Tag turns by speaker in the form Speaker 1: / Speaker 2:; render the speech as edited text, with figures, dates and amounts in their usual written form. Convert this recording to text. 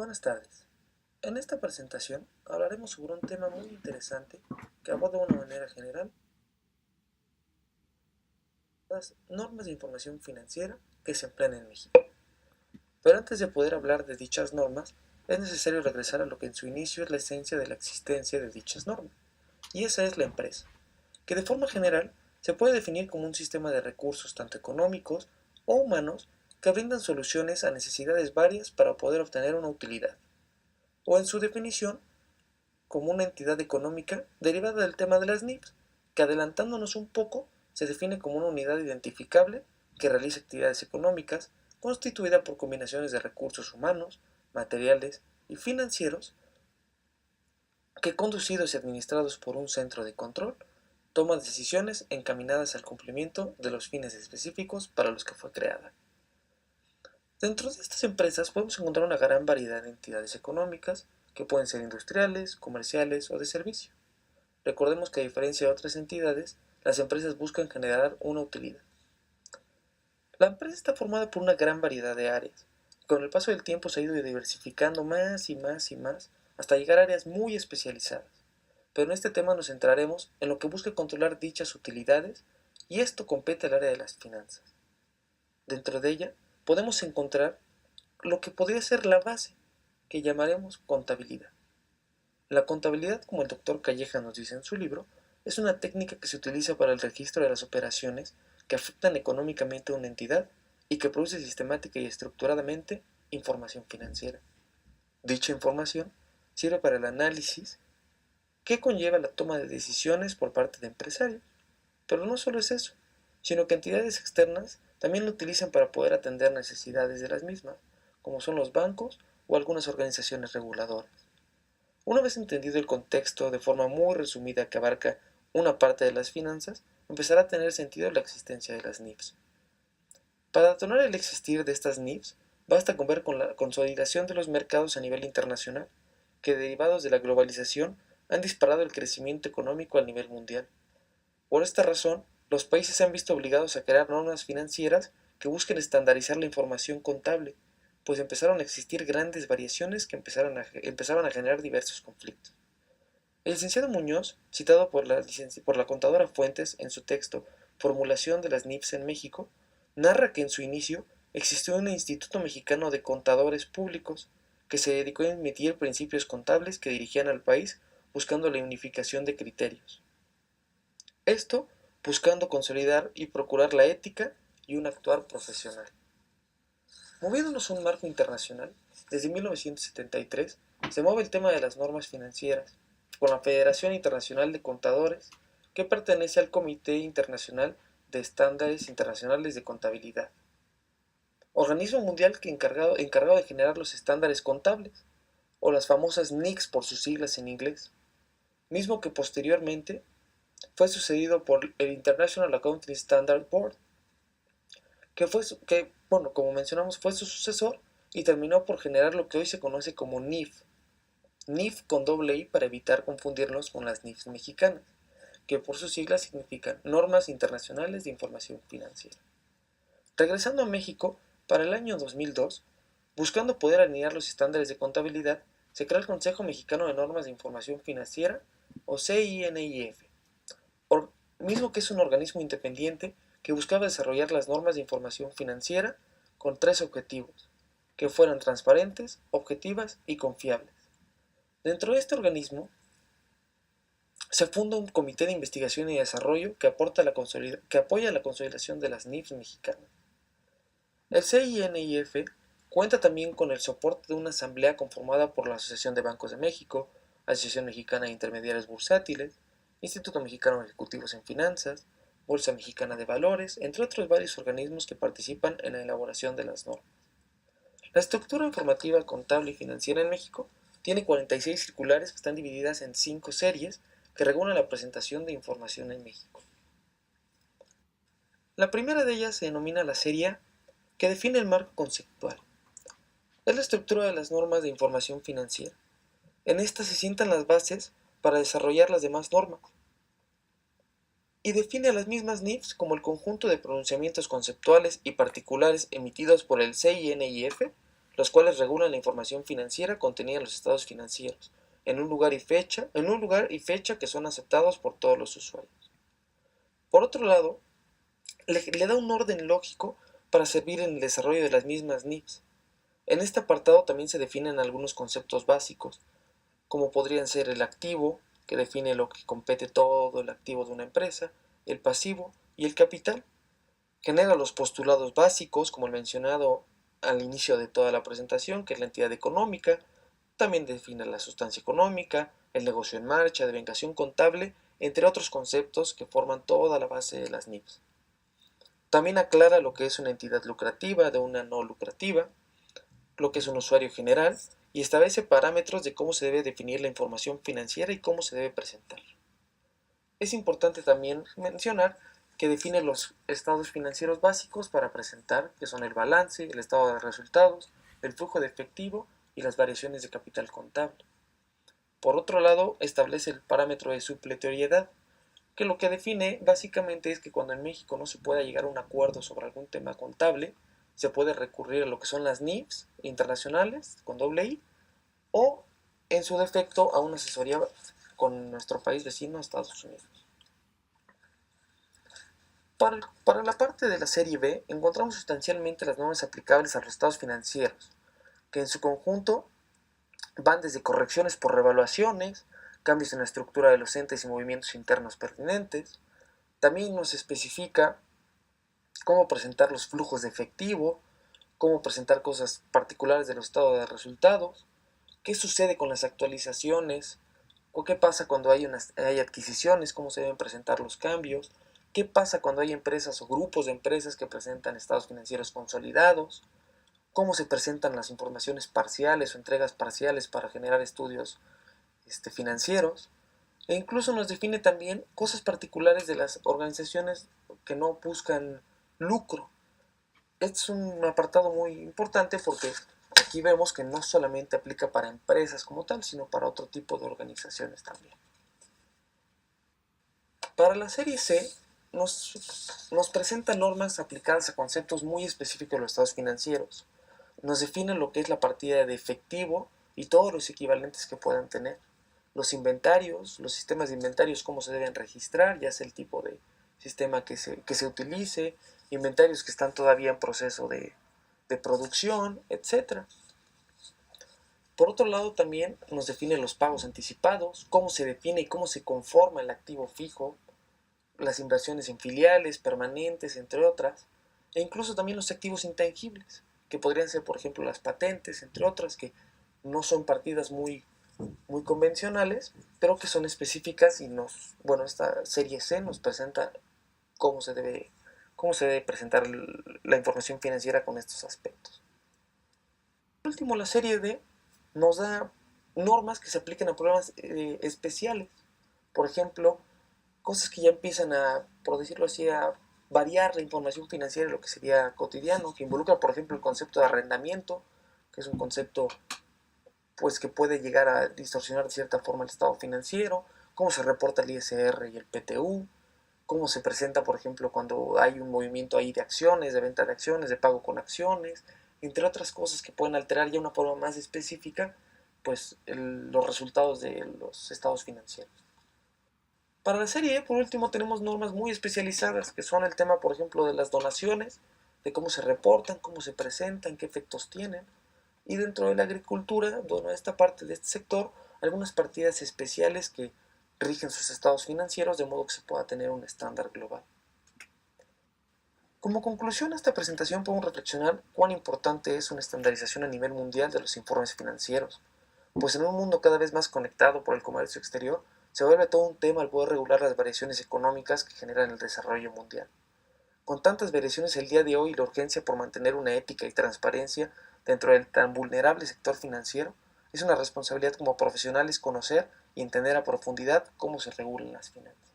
Speaker 1: Buenas tardes. En esta presentación hablaremos sobre un tema muy interesante que aborda de una manera general las normas de información financiera que se emplean en México. Pero antes de poder hablar de dichas normas, es necesario regresar a lo que en su inicio es la esencia de la existencia de dichas normas, y esa es la empresa, que de forma general se puede definir como un sistema de recursos tanto económicos o humanos que brindan soluciones a necesidades varias para poder obtener una utilidad, o en su definición como una entidad económica derivada del tema de las NIPS, que adelantándonos un poco, se define como una unidad identificable que realiza actividades económicas constituida por combinaciones de recursos humanos, materiales y financieros que, conducidos y administrados por un centro de control, toma decisiones encaminadas al cumplimiento de los fines específicos para los que fue creada. Dentro de estas empresas podemos encontrar una gran variedad de entidades económicas que pueden ser industriales, comerciales o de servicio. Recordemos que a diferencia de otras entidades, las empresas buscan generar una utilidad. La empresa está formada por una gran variedad de áreas. Con el paso del tiempo se ha ido diversificando más y más y más hasta llegar a áreas muy especializadas. Pero en este tema nos centraremos en lo que busca controlar dichas utilidades y esto compete al área de las finanzas. Dentro de ella podemos encontrar lo que podría ser la base, que llamaremos contabilidad. La contabilidad, como el doctor Calleja nos dice en su libro, es una técnica que se utiliza para el registro de las operaciones que afectan económicamente a una entidad y que produce sistemática y estructuradamente información financiera. Dicha información sirve para el análisis que conlleva la toma de decisiones por parte de empresarios. Pero no solo es eso, sino que entidades externas también lo utilizan para poder atender necesidades de las mismas, como son los bancos o algunas organizaciones reguladoras. Una vez entendido el contexto de forma muy resumida que abarca una parte de las finanzas, empezará a tener sentido la existencia de las NIFs. Para detonar el existir de estas NIFs, basta con ver con la consolidación de los mercados a nivel internacional, que derivados de la globalización han disparado el crecimiento económico a nivel mundial. Por esta razón, los países se han visto obligados a crear normas financieras que busquen estandarizar la información contable, pues empezaron a existir grandes variaciones que empezaban a generar diversos conflictos. El licenciado Muñoz, citado por la contadora Fuentes en su texto Formulación de las NIFs en México, narra que en su inicio existió un Instituto Mexicano de Contadores Públicos que se dedicó a emitir principios contables que dirigían al país buscando la unificación de criterios. Esto buscando consolidar y procurar la ética y un actuar profesional. Moviéndonos a un marco internacional, desde 1973 se mueve el tema de las normas financieras, con la Federación Internacional de Contadores, que pertenece al Comité Internacional de Estándares Internacionales de Contabilidad, organismo mundial encargado de generar los estándares contables, o las famosas NICS por sus siglas en inglés, mismo que posteriormente fue sucedido por el International Accounting Standard Board, como mencionamos, fue su sucesor y terminó por generar lo que hoy se conoce como NIF. NIF con doble I para evitar confundirnos con las NIFs mexicanas, que por sus siglas significan Normas Internacionales de Información Financiera. Regresando a México, para el año 2002, buscando poder alinear los estándares de contabilidad, se creó el Consejo Mexicano de Normas de Información Financiera, o CINIF, mismo que es un organismo independiente que buscaba desarrollar las normas de información financiera con tres objetivos, que fueran transparentes, objetivas y confiables. Dentro de este organismo se funda un comité de investigación y desarrollo que apoya la consolidación de las NIFs mexicanas. El CINIF cuenta también con el soporte de una asamblea conformada por la Asociación de Bancos de México, Asociación Mexicana de Intermediarios Bursátiles, Instituto Mexicano de Ejecutivos en Finanzas, Bolsa Mexicana de Valores, entre otros varios organismos que participan en la elaboración de las normas. La estructura informativa contable y financiera en México tiene 46 circulares que están divididas en 5 series que regulan la presentación de información en México. La primera de ellas se denomina la serie A, que define el marco conceptual. Es la estructura de las normas de información financiera. En esta se sientan las bases para desarrollar las demás normas, y define a las mismas NIFs como el conjunto de pronunciamientos conceptuales y particulares emitidos por el CINIF los cuales regulan la información financiera contenida en los estados financieros, en un lugar y fecha que son aceptados por todos los usuarios. Por otro lado, le da un orden lógico para servir en el desarrollo de las mismas NIFs. En este apartado también se definen algunos conceptos básicos, como podrían ser el activo, que define lo que compete todo el activo de una empresa, el pasivo y el capital. Genera los postulados básicos, como el mencionado al inicio de toda la presentación, que es la entidad económica. También define la sustancia económica, el negocio en marcha, devengación contable, entre otros conceptos que forman toda la base de las NIFs. También aclara lo que es una entidad lucrativa de una no lucrativa, lo que es un usuario general, y establece parámetros de cómo se debe definir la información financiera y cómo se debe presentar. Es importante también mencionar que define los estados financieros básicos para presentar, que son el balance, el estado de resultados, el flujo de efectivo y las variaciones de capital contable. Por otro lado, establece el parámetro de supletoriedad, que lo que define básicamente es que cuando en México no se pueda llegar a un acuerdo sobre algún tema contable, se puede recurrir a lo que son las NIFs internacionales con doble I, o en su defecto a una asesoría con nuestro país vecino, Estados Unidos. Para la parte de la serie B, encontramos sustancialmente las normas aplicables a los estados financieros, que en su conjunto van desde correcciones por revaluaciones, cambios en la estructura de los entes y movimientos internos pertinentes. También nos especifica cómo presentar los flujos de efectivo, cómo presentar cosas particulares del estado de resultados, qué sucede con las actualizaciones, o qué pasa cuando hay adquisiciones, cómo se deben presentar los cambios, qué pasa cuando hay empresas o grupos de empresas que presentan estados financieros consolidados, cómo se presentan las informaciones parciales o entregas parciales para generar estudios financieros, e incluso nos define también cosas particulares de las organizaciones que no buscan lucro. Este es un apartado muy importante porque aquí vemos que no solamente aplica para empresas como tal, sino para otro tipo de organizaciones también. Para la serie C nos presenta normas aplicadas a conceptos muy específicos de los estados financieros. Nos define lo que es la partida de efectivo y todos los equivalentes que puedan tener. Los inventarios, los sistemas de inventarios, cómo se deben registrar, ya sea el tipo de sistema que se utilice, inventarios que están todavía en proceso de producción, etc. Por otro lado, también nos define los pagos anticipados, cómo se define y cómo se conforma el activo fijo, las inversiones en filiales, permanentes, entre otras, e incluso también los activos intangibles, que podrían ser, por ejemplo, las patentes, entre otras, que no son partidas muy convencionales, pero que son específicas y esta serie C nos presenta cómo se debe presentar la información financiera con estos aspectos. Por último, la serie D nos da normas que se aplican a problemas especiales. Por ejemplo, cosas que ya empiezan a, por decirlo así, a variar la información financiera de lo que sería cotidiano, que involucra, por ejemplo, el concepto de arrendamiento, que es un concepto pues que puede llegar a distorsionar de cierta forma el estado financiero, cómo se reporta el ISR y el PTU, cómo se presenta, por ejemplo, cuando hay un movimiento ahí de acciones, de venta de acciones, de pago con acciones, entre otras cosas que pueden alterar ya una forma más específica, pues los resultados de los estados financieros. Para la serie E, por último, tenemos normas muy especializadas, que son el tema, por ejemplo, de las donaciones, de cómo se reportan, cómo se presentan, qué efectos tienen. Y dentro de la agricultura, esta parte de este sector, algunas partidas especiales que rigen sus estados financieros de modo que se pueda tener un estándar global. Como conclusión a esta presentación podemos reflexionar cuán importante es una estandarización a nivel mundial de los informes financieros, pues en un mundo cada vez más conectado por el comercio exterior, se vuelve todo un tema al poder regular las variaciones económicas que generan el desarrollo mundial. Con tantas variaciones el día de hoy y la urgencia por mantener una ética y transparencia dentro del tan vulnerable sector financiero, es una responsabilidad como profesionales conocer y entender a profundidad cómo se regulan las finanzas.